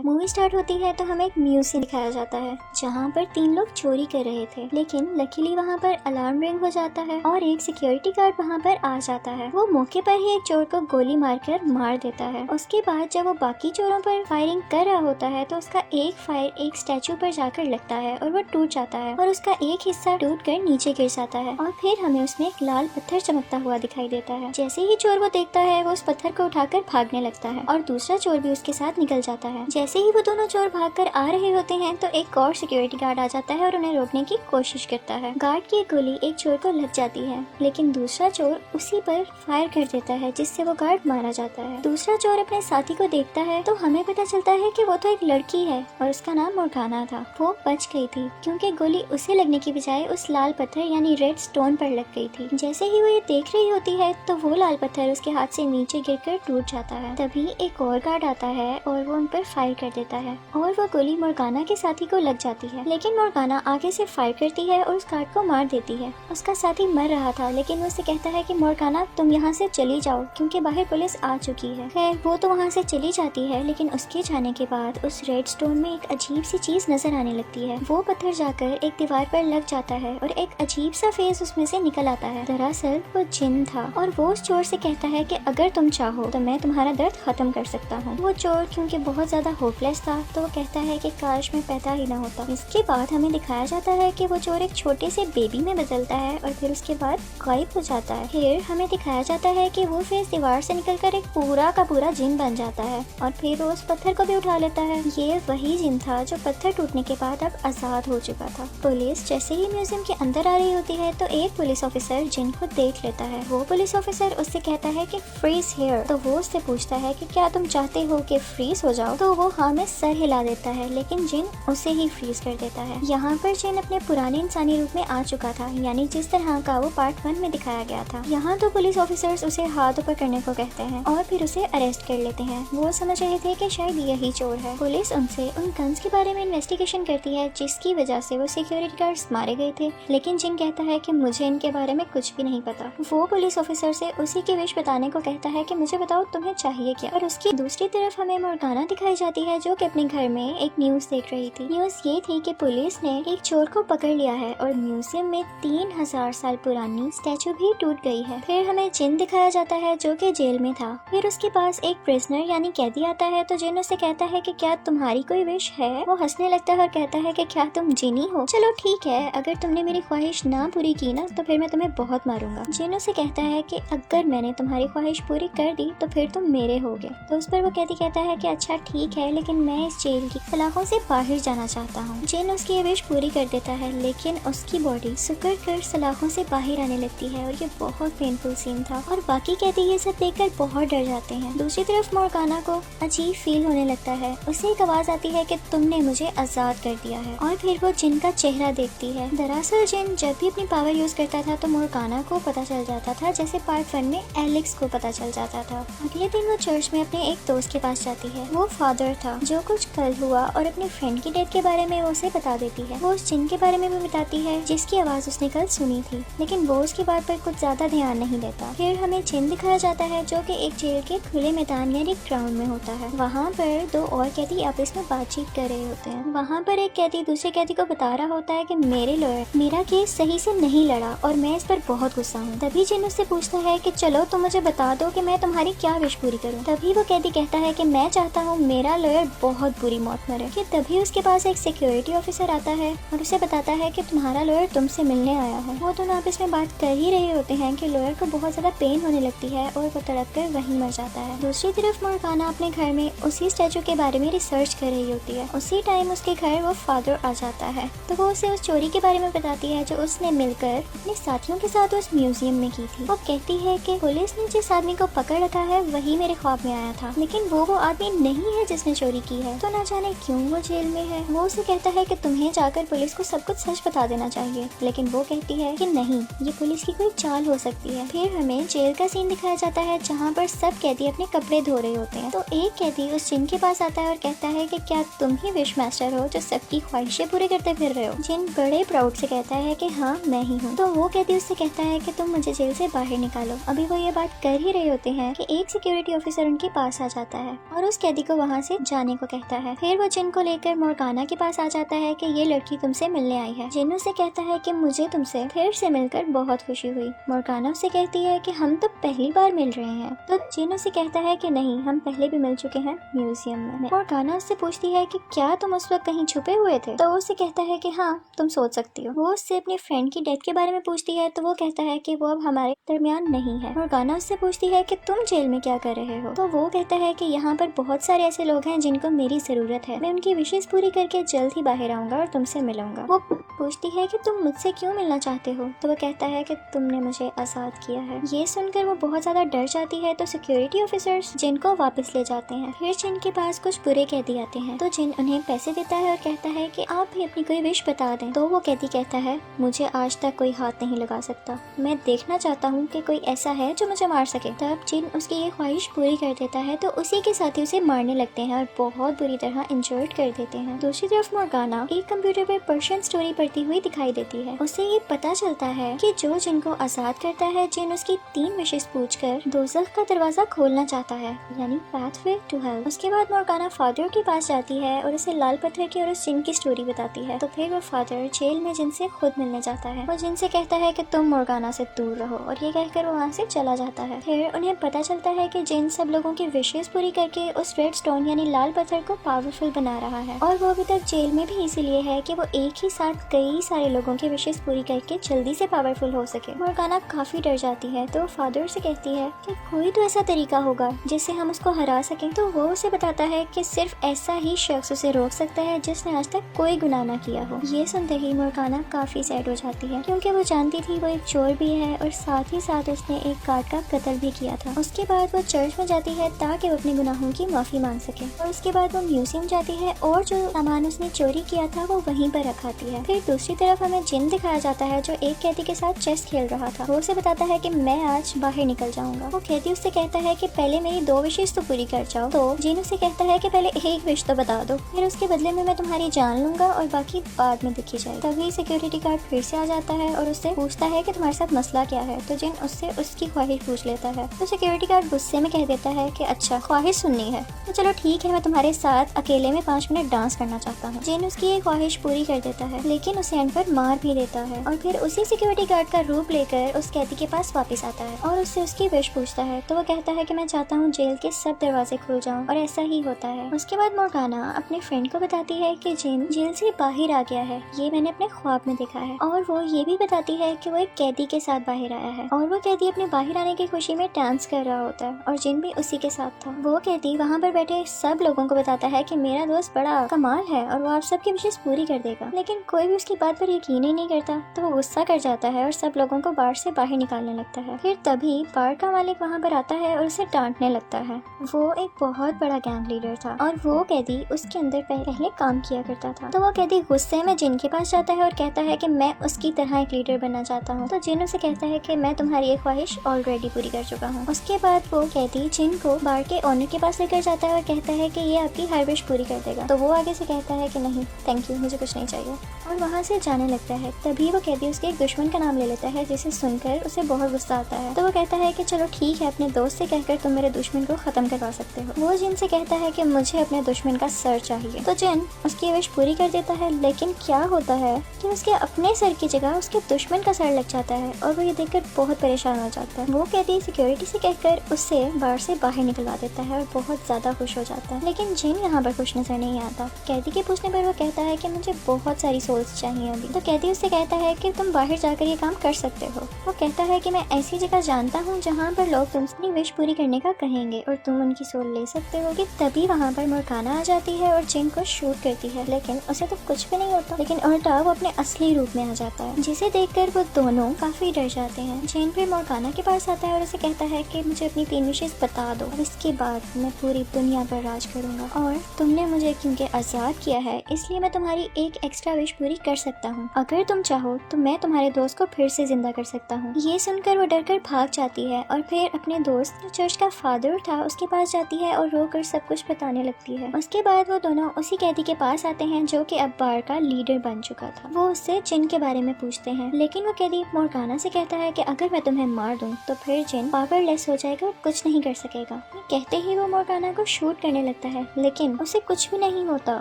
Movie start होती है तो हमें एक म्यूजियम दिखाया जाता है जहाँ पर 3 लोग चोरी कर रहे थे, लेकिन लकीली वहाँ पर अलार्म रिंग हो जाता है और एक सिक्योरिटी गार्ड वहाँ पर आ जाता है। वो मौके पर ही एक चोर को गोली मारकर मार देता है। उसके बाद जब वो बाकी चोरों पर फायरिंग कर रहा होता है तो उसका एक फायर एक स्टैचू पर जाकर लगता है और वो टूट जाता है और उसका एक हिस्सा टूट कर नीचे गिर जाता है और फिर हमें उसमें एक लाल पत्थर चमकता हुआ दिखाई देता है। जैसे ही चोर वो देखता है वो उस पत्थर को उठाकर भागने लगता है और दूसरा चोर भी उसके साथ निकल जाता है। जैसे ही वो दोनों चोर भागकर आ रहे होते हैं तो एक और सिक्योरिटी गार्ड आ जाता है और उन्हें रोकने की कोशिश करता है। गार्ड की एक गोली एक चोर को लग जाती है, लेकिन दूसरा चोर उसी पर फायर कर देता है जिससे वो गार्ड मारा जाता है। दूसरा चोर अपने साथी को देखता है तो हमें पता चलता है कि वो तो एक लड़की है और उसका नाम मोर्गाना था। वो बच गई थी क्योंकि गोली उसे लगने की बजाय उस लाल पत्थर यानी रेड स्टोन पर लग गई थी। जैसे ही वो ये देख रही होती है तो वो लाल पत्थर उसके हाथ से नीचे गिरकर टूट जाता है। तभी एक और गार्ड आता है और वो उन पर फायर कर देता है और वो गोली मोर्गाना के साथी को लग जाती है, लेकिन मोर्गाना आगे से फायर करती है और उस गार्ड को मार देती है। उसका साथी मर रहा था लेकिन वो उससे कहता है कि मोर्गाना तुम यहाँ से चली जाओ क्योंकि बाहर पुलिस आ चुकी है। खैर वो तो वहाँ से चली जाती है, लेकिन उसके जाने के बाद उस रेड स्टोन में एक अजीब सी चीज नजर आने लगती है। वो पत्थर जाकर एक दीवार पर लग जाता है और एक अजीब सा फेस उसमें से निकल आता है। दरअसल वो जिन था और वो उस चोर से कहता है कि अगर तुम चाहो तो मैं तुम्हारा दर्द खत्म कर सकता हूँ। वो चोर क्योंकि बहुत ज्यादा होपलेस था तो वो कहता है कि काश मैं पैदा ही ना होता। इसके बाद हमें दिखाया जाता है कि वो चोर एक छोटे से बेबी में बदलता है और फिर उसके बाद गायब हो जाता है। फिर हमें दिखाया जाता है कि वो फेस दीवार से निकलकर एक पूरा का पूरा जिन बन जाता है और फिर वो उस पत्थर को भी उठा लेता है। ये वही जिन था जो पत्थर टूटने के बाद अब आजाद हो चुका था। पुलिस जैसे ही म्यूजियम के अंदर आ रही होती है तो एक पुलिस ऑफिसर जिन को देख लेता है। वो पुलिस ऑफिसर उससे कहता है कि फ्रीज हियर। तो वो उससे पूछता है कि क्या तुम चाहते हो कि फ्रीज हो जाओ? तो वो हाँ में सर हिला देता है, लेकिन जिन उसे ही फ्रीज कर देता है। यहाँ पर जिन अपने पुराने इंसानी रूप में आ चुका था, यानी जिस तरह का वो पार्ट 1 में दिखाया गया था। यहाँ तो पुलिस ऑफिसर्स उसे हाथ ऊपर करने को कहते हैं और फिर उसे अरेस्ट कर लेते हैं। वो समझ रहे थे कि शायद यही चोर है। पुलिस उनसे उन गन्स के बारे में इन्वेस्टिगेशन करती है जिसकी वजह से वो सिक्योरिटी गार्ड्स मारे गए थे, लेकिन जिन कहता है कि मुझे इनके बारे में कुछ भी नहीं पता। वो पुलिस ऑफिसर से उसी की विश बताने को कहता है कि मुझे बताओ तुम्हें चाहिए क्या। और उसकी दूसरी तरफ हमें मोर्गाना दिखाई जाती है जो कि अपने घर में एक न्यूज देख रही थी। न्यूज ये थी कि पुलिस ने एक चोर को पकड़ लिया है और म्यूजियम में 3000 साल पुरानी स्टैचू भी टूट गई है। फिर हमें जिन दिखाया जाता है जो कि जेल में था। फिर उसके पास एक प्रिजनर यानी कैदी आता है तो जिन उससे कहता है कि क्या तुम्हारी कोई विश है। वो हंसने लगता है और कहता है कि क्या तुम जिनी हो? चलो ठीक है, अगर तुमने मेरी ख्वाहिश ना पूरी की ना तो फिर मैं तुम्हें बहुत मारूंगा। जिन उसे कहता है कि अगर मैंने तुम्हारी ख्वाहिश पूरी कर दी तो फिर तुम मेरे होगे। तो उस पर वो कैदी कहता है कि अच्छा ठीक है, लेकिन मैं इस जेल की सलाखों से बाहर जाना चाहता हूँ। जिन उसकी ये विश पूरी कर देता है, लेकिन उसकी बॉडी सुकर कर सलाखों से बाहर आने लगती है और ये बहुत पेनफुल सीन था और बाकी कैदी ये सब देखकर बहुत डर जाते हैं। दूसरी तरफ मोर्गाना को अजीब फील होने लगता है। उसे एक आवाज आती है कि तुमने मुझे आजाद कर दिया है और फिर वो जिन का चेहरा देखती है। दरअसल जिन जब भी अपनी पावर यूज करता था तो मोर्गाना को पता चल जाता था, जैसे पार्ट 1 में एलेक्स को पता चल जाता था। अगले दिन वो चर्च में अपने एक दोस्त के पास जाती है। वो फादर था जो कुछ कल हुआ और अपने फ्रेंड की डेथ के बारे में वो उसे बता देती है। वो उस जिन के बारे में भी बताती है जिसकी आवाज उसने कल सुनी थी, लेकिन वो उसकी बात पर कुछ ज्यादा ध्यान नहीं देता। फिर हमें जिन दिखाया जाता है जो कि एक जेल के खुले मैदान यानी ग्राउंड में होता है। वहाँ पर 2 और कैदी आपस में बातचीत कर रहे होते हैं। वहाँ पर एक कैदी दूसरे कैदी को बता रहा होता है कि मेरे लॉयर मेरा केस सही से नहीं लड़ा और मैं इस पर बहुत गुस्सा हूँ। तभी जिन उससे पूछता है कि चलो तुम मुझे बता दो कि मैं तुम्हारी क्या विश पूरी करूँ। तभी वो कैदी कहता है कि मैं चाहता हूँ मेरा लॉयर बहुत बुरी मौत मरे। कि तभी उसके पास एक सिक्योरिटी ऑफिसर आता है और उसे बताता है कि तुम्हारा लॉयर तुमसे मिलने आया है। वो दोनों आपस में बात कर ही रहे होते हैं कि लॉयर को बहुत ज्यादा पेन होने लगती है और वो तड़प कर वहीं मर जाता है। दूसरी तरफ मोर्गाना अपने घर में उसी स्टैचू के बारे में रिसर्च कर रही होती है। उसी टाइम उसके घर वो फादर आ जाता है तो वो उसे उस चोरी के बारे में बताती है जो उसने मिलकर अपने साथियों के साथ उस म्यूजियम में की थी। वो कहती है कि पुलिस ने जिस आदमी को पकड़ रखा है वही मेरे ख्वाब में आया था, लेकिन वो आदमी नहीं है जिसने चोरी की है, तो ना जाने क्यों वो जेल में है। वो उसे कहता है कि तुम्हें जाकर पुलिस को सब कुछ सच बता देना चाहिए, लेकिन वो कहती है कि नहीं, ये पुलिस की कोई चाल हो सकती है। फिर हमें जेल का सीन दिखाया जाता है जहाँ पर सब कैदी अपने कपड़े धो रहे होते हैं। तो एक कैदी उस जिन के पास आता है और कहता है कि क्या तुम ही विश मास्टर हो जो सबकी ख्वाहिशें पूरी करते फिर रहे हो? जिन बड़े प्राउड से कहता है कि हाँ मैं ही हूँ। तो वो कैदी उससे कहता है कि तुम मुझे जेल से बाहर निकालो। अभी वो ये बात कर ही रहे होते हैं कि एक सिक्योरिटी ऑफिसर उनके पास आ जाता है और उस कैदी को वहाँ से जाने को कहता है। फिर वो जिन को लेकर मोर्गाना के पास आ जाता है कि ये लड़की तुमसे मिलने आई है। जिन उसे कहता है कि मुझे तुमसे फिर से मिलकर बहुत खुशी हुई। मोर्गाना उसे कहती है कि हम तो पहली बार मिल रहे हैं। तो जिन उसे कहता है कि नहीं, हम पहले भी मिल चुके हैं म्यूजियम में। मोर्गाना उससे पूछती है कि क्या तुम उस वक्त कहीं छुपे हुए थे? तो वो उसे कहता है कि हाँ, तुम सोच सकती हो। वो उससे अपनी फ्रेंड की डेथ के बारे में पूछती है तो वो कहता है कि वो अब हमारे दरमियान नहीं है। मोर्गाना उससे पूछती है कि तुम जेल में क्या कर रहे हो? तो वो कहता है कि यहाँ पर बहुत सारे ऐसे लोग हैं जिनको मेरी जरूरत है। मैं उनकी विशेष पूरी करके जल्द ही बाहर आऊंगा और तुमसे मिलूंगा। वो पूछती है कि तुम मुझसे क्यों मिलना चाहते हो? तो वो कहता है कि तुमने मुझे आजाद किया है। ये सुनकर वो बहुत ज्यादा डर जाती है तो सिक्योरिटी ऑफिसर्स जिन को वापस ले जाते हैं। फिर जिन के पास कुछ बुरे कैदी आते हैं तो जिन उन्हें पैसे देता है और कहता है कि आप भी अपनी कोई विश बता दें। तो वो कैदी कहता है मुझे आज तक कोई हाथ नहीं लगा सकता, मैं देखना चाहता हूँ कि कोई ऐसा है जो मुझे मार सके। तब जिन उसकी ये ख्वाहिश पूरी कर देता है तो उसी के साथी उसे मारने लगते हैं और बहुत बुरी तरह इंजर्ड कर देते हैं। दूसरी तरफ मोर्गाना एक कंप्यूटर पर पर्शियन स्टोरी पढ़ती हुई दिखाई देती है। उसे ये पता चलता है कि जो जिन को आजाद करता है, जिन उसकी 3 विशेष पूछकर दोज़ख का दरवाजा खोलना चाहता है, यानी पाथवे टू हेल। उसके बाद मोर्गाना फादर के पास जाती है और उसे लाल पत्थर की और उस जिन की स्टोरी बताती है। तो फिर वो फादर जेल में जिन से खुद मिलने जाता है। वो जिन से कहता है कि तुम मोर्गाना से दूर रहो और ये कहकर वो वहाँ से चला जाता है। फिर उन्हें पता चलता है कि जिन सब लोगों की विशेष पूरी करके उस रेड स्टोन यानी लाल पत्थर को पावरफुल बना रहा है और वो अभी तक जेल में भी इसीलिए है कि वो एक ही साथ कई सारे लोगों की विशेष पूरी करके जल्दी से पावरफुल हो सके। मोर्गाना काफी डर जाती है तो फादर से कहती है कि कोई तो ऐसा तरीका होगा जिससे हम उसको हरा सकें। तो वो उसे बताता है कि सिर्फ ऐसा ही शख्स उसे रोक सकता है जिसने आज तक कोई गुनाह न किया हो। ये सुनते ही मोर्गाना काफी सैड हो जाती है क्योंकि वो जानती थी वो एक चोर भी है और साथ ही साथ उसने एक गार्ड का कत्ल भी किया था। उसके बाद वो चर्च में जाती है ताकि वो अपने गुनाहों की माफी मांग सके और उसके बाद वो म्यूजियम जाती है और जो सामान उसने चोरी किया था वो वहीं पर रखाती है। फिर दूसरी तरफ हमें जिन दिखाया जाता है जो एक कैदी के साथ चेस खेल रहा था। वो उसे बताता है कि मैं आज बाहर निकल जाऊंगा। वो कैदी उससे कहता है कि पहले मेरी 2 विशेष तो पूरी कर जाओ। तो जिन उसे कहता है कि पहले एक विश तो बता दो, फिर उसके बदले में मैं तुम्हारी जान लूंगा और बाकी बाद में देखी जाए। तभी सिक्योरिटी गार्ड फिर से आ जाता है और उससे पूछता है कि तुम्हारे साथ मसला क्या है। तो जिन उससे उसकी ख्वाहिश पूछ लेता है तो सिक्योरिटी गार्ड गुस्से में कह देता है कि अच्छा ख्वाहिश सुननी है तो चलो ठीक है, मैं तुम्हारे साथ अकेले में 5 मिनट डांस करना चाहता हूँ। जिन उसकी ये ख्वाहिश पूरी कर देता है लेकिन उसे एंड पर मार भी देता है और फिर उसी सिक्योरिटी गार्ड का रूप लेकर उस कैदी के पास वापस आता है और उससे उसकी विश पूछता है। तो वो कहता है कि मैं चाहता हूँ जेल के सब दरवाजे खुल जाऊं और ऐसा ही होता है। उसके बाद मोर्गाना अपने फ्रेंड को बताती है कि जिन जेल से बाहर आ गया है, ये मैंने अपने ख्वाब में देखा है। और वो ये भी बताती है कि वो एक कैदी के साथ बाहर आया है और वो कैदी अपने बाहर आने की खुशी में डांस कर रहा होता है और जिन भी उसी के साथ था। वो कैदी वहाँ पर बैठे सब लोगों को बताता है कि मेरा दोस्त बड़ा कमाल है और वो आप सबकी विशेष पूरी कर देगा, लेकिन कोई भी उसकी बात पर यकीन ही नहीं करता। तो वो गुस्सा कर जाता है और सब लोगों को बार से बाहर निकालने लगता है। फिर तभी बार का मालिक वहाँ पर आता है और उसे डांटने लगता है। वो एक बहुत बड़ा गैंग लीडर था और वो कैदी उसके अंदर पहले काम किया करता था। तो वो कैदी गुस्से में जिन के पास जाता है और कहता है कि मैं उसकी तरह एक लीडर बनना चाहता हूँ। तो जिन उसे कहता है कि मैं तुम्हारी ये ख्वाहिश ऑलरेडी पूरी कर चुका हूँ। उसके बाद वो कैदी जिन को बार के ओनर के पास लेकर जाता है और कहता है कि ये आपकी हर विश पूरी कर देगा। तो वो आगे से कहता है कि नहीं थैंक यू, मुझे कुछ नहीं चाहिए और वहाँ से जाने लगता है। तभी वो कैदी उसके एक दुश्मन का नाम ले लेता है जिसे सुनकर उसे बहुत गुस्सा आता है। तो वो कहता है कि चलो ठीक है, अपने दोस्त से कहकर तुम मेरे दुश्मन को खत्म करवा सकते हो। वो जिन से कहता है कि मुझे अपने दुश्मन का सर चाहिए। तो जिन उसकी विश पूरी कर देता है, लेकिन क्या होता है कि उसके अपने सर की जगह उसके दुश्मन का सर लग जाता है और वो ये देखकर बहुत परेशान हो जाता है। वो कैदी सिक्योरिटी से कहकर उससे बार से बाहर निकलवा देता है और बहुत ज्यादा खुश हो जाता है। लेकिन जिन यहाँ पर खुश नजर नहीं आता। कैदी के पूछने पर वो कहता है कि मुझे बहुत सारी सोल्स चाहिए अभी। तो कैदी उससे कहता है कि तुम बाहर जाकर ये काम कर सकते हो। वो कहता है कि मैं ऐसी जगह जानता हूँ जहाँ पर लोग तुमसे अपनी विश पूरी करने का कहेंगे और तुम उनकी सोल ले सकते हो। कि तभी वहाँ पर मोर्गाना आ जाती है और जिन को शूट करती है, लेकिन उसे तो कुछ भी नहीं होता, लेकिन उल्टा वो अपने असली रूप में आ जाता है, जिसे देखकर वो दोनों काफी डर जाते हैं। जिन फिर मोर्गाना के पास आता है और उसे कहता है कि मुझे अपनी 3 विशेष बता दो और इसके बाद मैं पूरी दुनिया पर राज करूंगा और तुमने मुझे क्योंकि आजाद किया है इसलिए मैं तुम्हारी एक एक्स्ट्रा विश पूरी कर सकता हूँ। अगर तुम चाहो तो मैं तुम्हारे दोस्त को फिर से जिंदा कर सकता हूँ। ये सुनकर वो डरकर भाग जाती है और फिर अपने दोस्त जो चर्च का फादर था उसके पास जाती है और रोकर सब कुछ बताने लगती है। उसके बाद वो दोनों उसी कैदी के पास आते हैं जो कि अब बार का लीडर बन चुका था। वो उससे जिन के बारे में पूछते हैं, लेकिन वो कैदी मोर्गाना से कहता है कि अगर मैं तुम्हें मार दूं तो फिर जिन पावरलेस हो जाएगा और कुछ नहीं कर सकेगा। कहते ही वो मोर्गाना को शूट करने लगता है लेकिन उसे कुछ भी नहीं होता।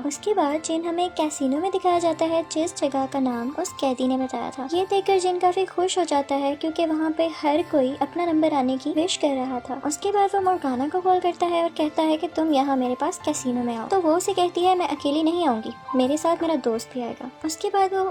उसके बाद जिन हमें एक कैसीनो में दिखाया जाता है जिस जगह का नाम उस कैदी ने बताया था। ये देखकर जिन काफी खुश हो जाता है क्योंकि वहाँ पे हर कोई अपना नंबर आने की विश कर रहा था। उसके बाद वो मोर्गाना को कॉल करता है और कहता है कि तुम यहाँ मेरे पास कैसीनो में आओ। तो वो उसे कहती है मैं अकेली नहीं आऊंगी, मेरे साथ मेरा दोस्त भी आएगा। उसके बाद वो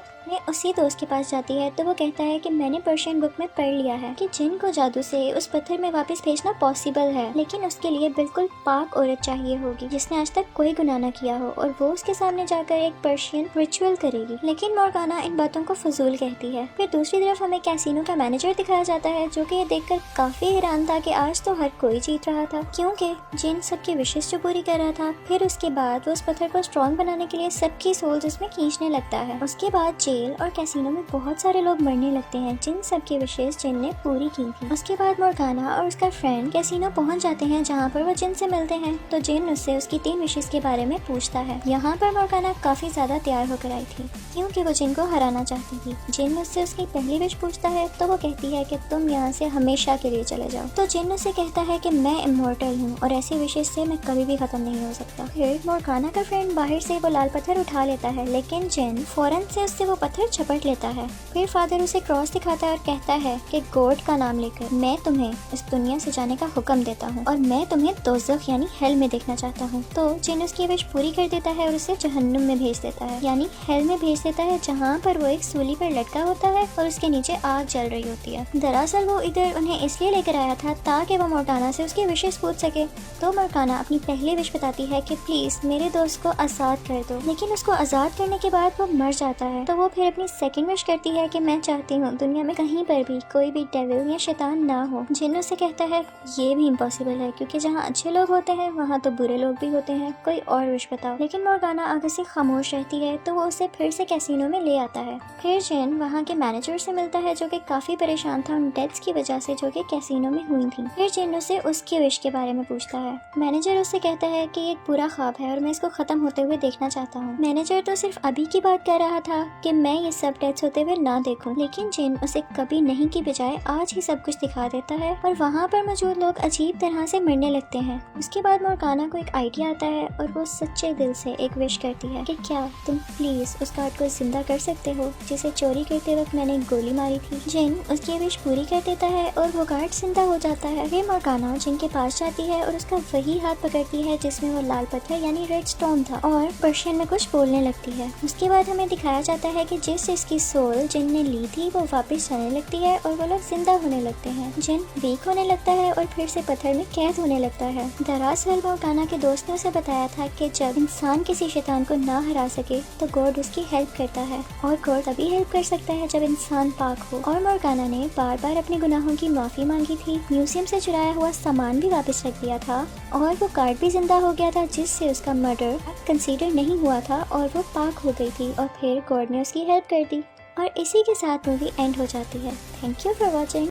उसी दोस्त के पास जाती है तो वो कहता है कि मैंने पर्शियन बुक में पढ़ लिया है कि जिन को जादू से उस पत्थर में वापस भेजना पॉसिबल है, लेकिन उसके लिए बिल्कुल पाक औरत चाहिए होगी जिसने आज तक कोई गुनाह न किया हो और वो उसके सामने जाकर एक पर्शियन रिचुअल करेगी। लेकिन मोर्गाना इन बातों को फजूल कहती है। फिर दूसरी तरफ हमें कैसीनो का मैनेजर दिखाया जाता है जो कि ये देखकर काफी हैरान था कि आज तो हर कोई जीत रहा था क्योंकि जिन सबकी विशेष जो पूरी कर रहा था। फिर उसके बाद वो उस पत्थर को स्ट्रॉन्ग बनाने के लिए सबकी सोल्स उसमें खींचने लगता है। उसके बाद जेल और कैसीनो में बहुत सारे लोग मरने लगते हैं जिन सबकी विशेष जिन ने पूरी की थी। उसके बाद मोर्गाना और उसका फ्रेंड कैसीनो पहुंच जाते हैं जहाँ पर वो जिन से मिलते हैं। तो जिन उससे उसकी 3 विशेष के बारे में पूछता है। यहाँ पर मोर्गाना काफी ज्यादा तैयार होकर आई थी क्योंकि वो जिन को हराना चाहती थी। जिन उससे उसकी पहली विश पूछता है तो वो कहती है कि तुम यहाँ से हमेशा के लिए चले जाओ। तो जिन उससे कहता है कि मैं इमॉर्टल हूँ और ऐसी विशेष से मैं कभी भी खत्म नहीं हो सकता। फिर मोर्गाना का फ्रेंड बाहर से वो लाल पत्थर उठा लेता है लेकिन जिन फौरन से उससे वो पत्थर झपट लेता है। फिर फादर उसे क्रॉस दिखाता है और कहता है कि गॉड का नाम लेकर मैं तुम्हें इस दुनिया से जाने का हुक्म देता हूँ और मैं तुम्हें दोज़ख यानी हेल में देखना चाहता हूँ। तो जिन उसकी विश पूरी कर देता है और उसे जहन्नुम में भेज देता है यानी हेल में भेज देता है जहाँ पर वो एक सूली पर लटका होता है और उसके नीचे आग जल रही होती है। दरअसल वो इधर उन्हें इसलिए लेकर आया था ताकि वो मोर्गाना से उसकी विशेष पूछ सके। तो मोर्गाना अपनी पहली विश बताती है कि प्लीज मेरे दोस्त को आजाद कर दो, लेकिन उसको आजाद करने के बाद वो मर जाता है। तो वो फिर अपनी सेकंड विश करती है कि मैं चाहती हूँ दुनिया में कहीं पर भी कोई भी डेविल या शैतान ना हो। जिन उससे कहता है ये भी इम्पॉसिबल है क्योंकि जहाँ अच्छे लोग होते हैं वहाँ तो बुरे लोग भी होते हैं, कोई और विश बताओ। लेकिन मोर्गाना आगे से खामोश रहती है तो वो उसे फिर से कैसीनो में ले आता है। फिर जिन वहाँ के मैनेजर से मिलता है जो कि काफी परेशान था उन डेथ्स की वजह से जो कि कैसीनो में हुई थी। फिर जिन उसे उसकी विश के बारे में पूछता है। मैनेजर उससे कहता है कि एक बुरा ख्वाब है और मैं इसको खत्म होते हुए देखना चाहता हूँ। मैनेजर तो सिर्फ अभी की बात कर रहा था कि मैं ये सब डेथ्स होते हुए ना देखूं, लेकिन जिन उसे कभी नहीं की बजाय आज ही सब कुछ दिखा देता है और वहाँ पर मौजूद लोग अजीब तरह से मरने लगते हैं। उसके बाद मोर्गाना को एक आइडिया आता है और वो सच्चे दिल से एक विश करती है कि क्या तुम प्लीज उस गार्ड को जिंदा कर सकते हो जिसे चोरी करते वक्त मैंने गोली मारी थी। जिन उसकी विश पूरी कर देता है और वो गार्ड जिंदा हो जाता है। फिर मोर्गाना जिन के पास जाती है और उसका वही हाथ पकड़ती है जिसमें वो लाल पत्थर यानी रेड स्टोन था और पर्शियन में कुछ बोलने लगती है। उसके बाद हमें दिखाया जाता है कि जिस इसकी सोल जिन ने ली थी वो वापस जाने लगती है और वो लोग जिंदा होने लगते हैं। जिन वीक होने लगता है और फिर से पत्थर में कैद होने लगता है। दरअसल मोर्गाना के दोस्त ने उसे बताया था कि जब इंसान किसी शैतान को ना हरा सके तो गॉड उसकी हेल्प करता है और गॉड तभी हेल्प कर सकता है जब इंसान पाक हो। और मोर्गाना ने बार बार अपने गुनाहों की माफी मांगी थी, म्यूजियम से चुराया हुआ सामान भी वापस रख दिया था और वो गार्ड भी जिंदा हो गया था जिससे उसका मर्डर कंसीडर नहीं हुआ था और वो पाक हो गई थी और फिर गॉड ने उसकी हेल्प कर दी। और इसी के साथ मूवी एंड हो जाती है। Thank you for watching.